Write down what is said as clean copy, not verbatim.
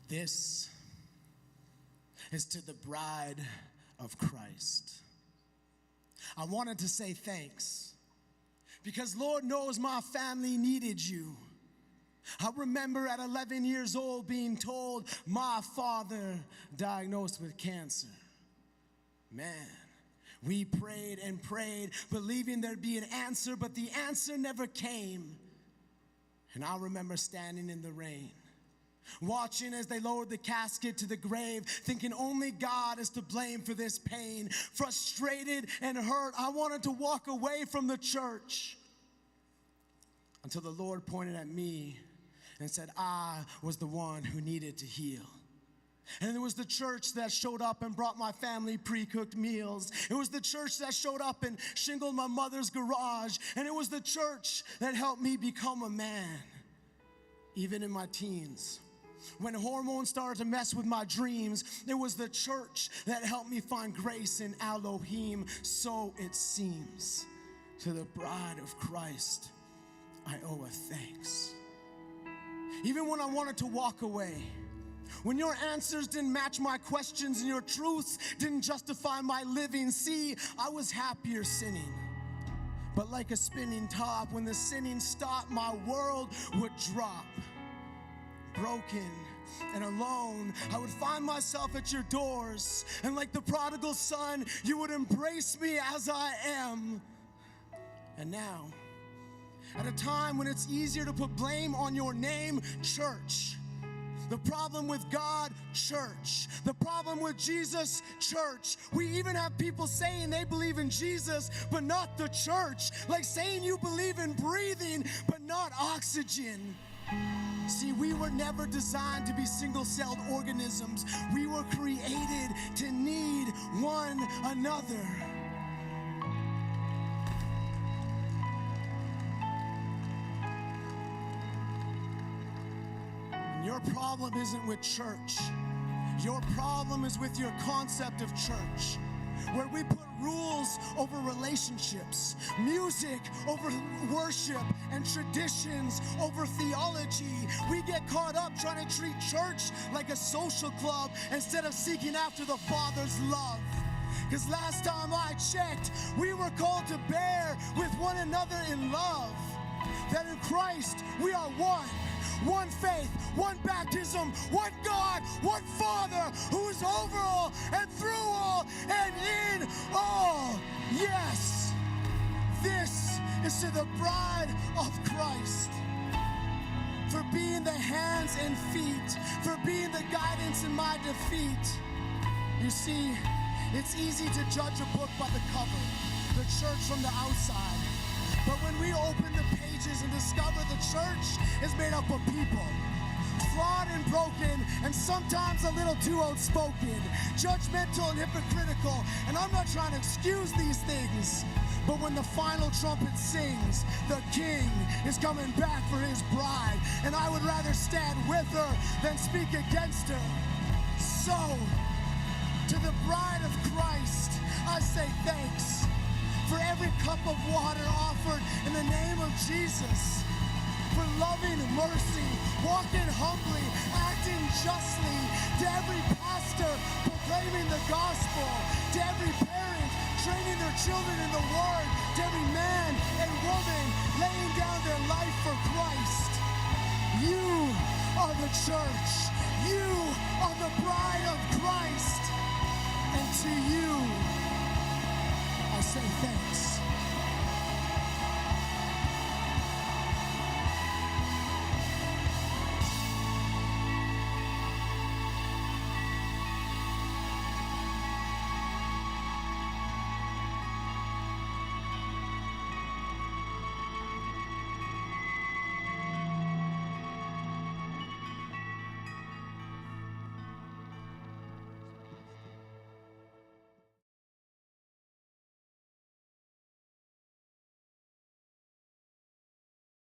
This is to the bride of Christ. I wanted to say thanks because Lord knows my family needed you. I remember at 11 years old being told my father diagnosed with cancer. Man, we prayed and prayed, believing there'd be an answer, but the answer never came. And I remember standing in the rain, watching as they lowered the casket to the grave, thinking only God is to blame for this pain. Frustrated and hurt, I wanted to walk away from the church until the Lord pointed at me and said I was the one who needed to heal. And it was the church that showed up and brought my family pre-cooked meals. It was the church that showed up and shingled my mother's garage. And it was the church that helped me become a man, even in my teens. When hormones started to mess with my dreams, it was the church that helped me find grace in Elohim. So it seems, to the bride of Christ, I owe a thanks. Even when I wanted to walk away, when your answers didn't match my questions and your truths didn't justify my living, see, I was happier sinning. But like a spinning top, when the sinning stopped, my world would drop. Broken and alone, I would find myself at your doors, and like the prodigal son, you would embrace me as I am. And now, at a time when it's easier to put blame on your name, church. The problem with God, church. The problem with Jesus, church. We even have people saying they believe in Jesus, but not the church. Like saying you believe in breathing, but not oxygen. See, we were never designed to be single-celled organisms. We were created to need one another. Your problem isn't with church. Your problem is with your concept of church, where we put rules over relationships, music over worship, and traditions over theology. We get caught up trying to treat church like a social club instead of seeking after the Father's love. Because last time I checked, we were called to bear with one another in love. That in Christ we are one. One faith, one baptism, one God, one Father who is over all and through all and in all. Yes, this is to the bride of Christ. For being the hands and feet, for being the guidance in my defeat. You see, it's easy to judge a book by the cover, the church from the outside. But when we open the pages and discover the church is made up of people, flawed and broken, and sometimes a little too outspoken, judgmental and hypocritical, and I'm not trying to excuse these things, but when the final trumpet sings, the King is coming back for his bride, and I would rather stand with her than speak against her. So, to the bride of Christ, I say thanks. For every cup of water offered in the name of Jesus, for loving mercy, walking humbly, acting justly, to every pastor proclaiming the gospel, to every parent training their children in the word, to every man and woman laying down their life for Christ. You are the church. You are the bride of Christ. And to you,